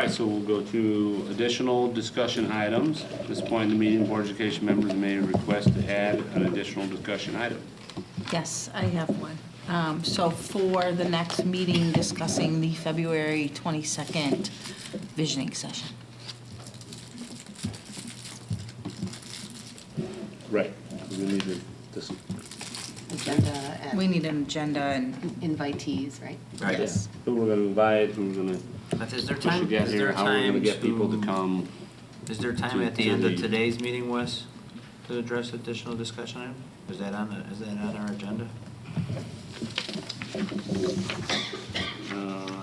right, so we'll go to additional discussion items. At this point in the meeting, Board of Education members may request to add an additional discussion item. Yes, I have one. So for the next meeting, discussing the February 22nd visioning session. Right. We need to, Agenda and We need an agenda and, invitees, right? Right. yes. who we're gonna invite, who we're gonna Is there push to time, get is here, there how we're gonna time get people to to, come. is there time to- at the to end of the- today's meeting, Wes, to address additional discussion item? Is that on our agenda?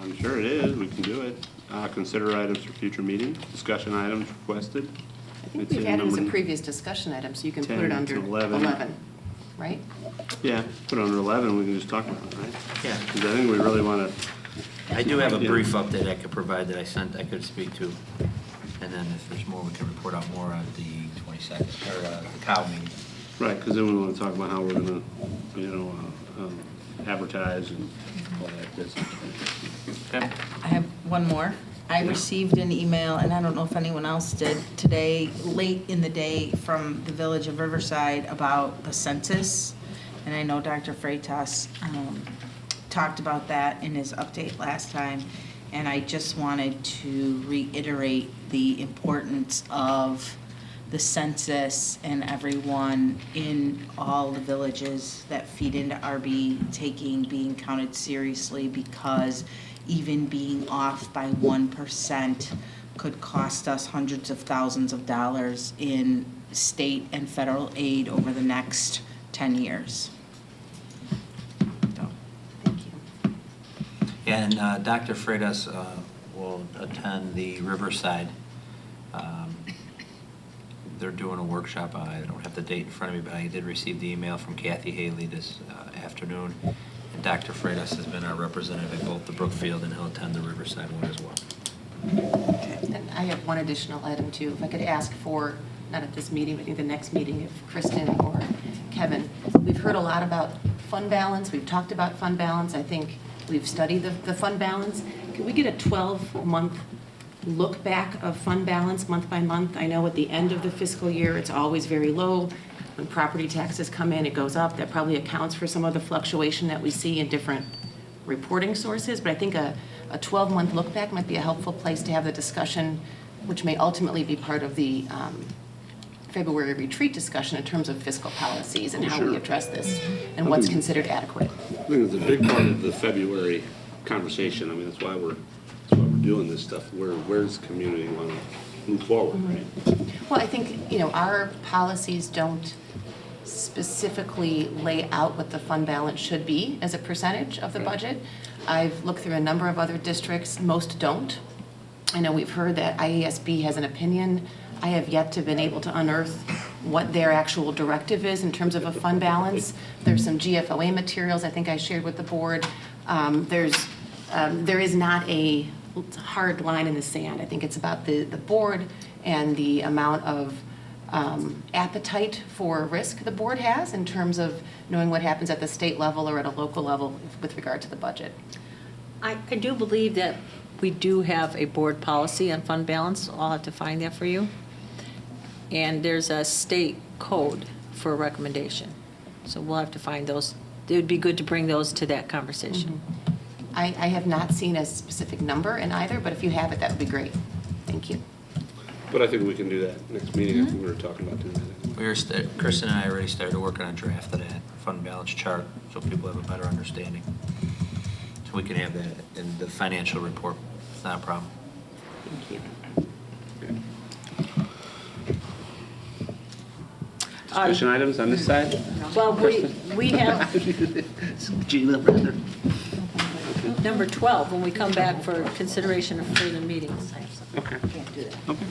I'm sure it is, we can do it. Consider items for future meeting, discussion items requested. I think It's we've in had it as a number previous discussion item, so you can put 10 it to under 11. 11, right? Yeah, put it under 11, we can just talk about it, right? Yeah. Because I think we really wanna, I do have a Yeah. brief update I could provide that I could speak to. And then if there's more, we can report out more on the 22nd, or the cow meeting. right, because then we wanna talk about how we're gonna, advertise and all that business. Okay. I have one more. I received an email, and I don't know if anyone else did, today, late in the day, from the Village of Riverside about the census. And I know Dr. Freitas talked about that in his update last time. And I just wanted to reiterate the importance of the census and everyone in all the villages that feed into RB being counted seriously, because even being off by 1% could cost us hundreds of thousands of dollars in state and federal aid over the next 10 years. So, Thank you. And Dr. Freitas will attend the Riverside. They're doing a workshop. I don't have the date in front of me, but I did receive the email from Kathy Haley this afternoon. And Dr. Freitas has been our representative at both the Brookfield, and he'll attend the Riverside one as well. And I have one additional item too. If I could ask for, not at this meeting, but I think the next meeting, if Kristen or Kevin, we've heard a lot about fund balance. We've talked about fund balance. I think we've studied the fund balance. Can we get a 12-month look back of fund balance month by month? I know at the end of the fiscal year, it's always very low. When property taxes come in, it goes up. That probably accounts for some of the fluctuation that we see in different reporting sources. But I think a 12-month look back might be a helpful place to have the discussion, which may ultimately be part of the February retreat discussion in terms of fiscal policies and how we Sure. address this and what's considered adequate. I think it's a big part of the February conversation. I mean, that's why we're doing this stuff. Where's the community want to move forward, right? Well, I think, our policies don't specifically lay out what the fund balance should be as a percentage of the budget. I've looked through a number of other districts, most don't. I know we've heard that IASB has an opinion. I have yet to been able to unearth what their actual directive is in terms of a fund balance. There's some GFOA materials I think I shared with the board. There is not a hard line in the sand. I think it's about the board and the amount of appetite for risk the board has in terms of knowing what happens at the state level or at a local level with regard to the budget. I do believe that we do have a board policy on fund balance. I'll have to find that for you. And there's a state code for a recommendation. So we'll have to find those. It would be good to bring those to that conversation. I have not seen a specific number in either, but if you have it, that would be great. Thank you. But I think we can do that next meeting. I think we were talking about doing that. Kristen and I already started working on a draft of that fund balance chart, so people have a better understanding. So we can have that in the financial report. It's not a problem. Thank you. Discussion items on this side? Well, we have Gina, rather. number 12 when we come back for consideration of further meetings. Okay. Can't do that. Okay.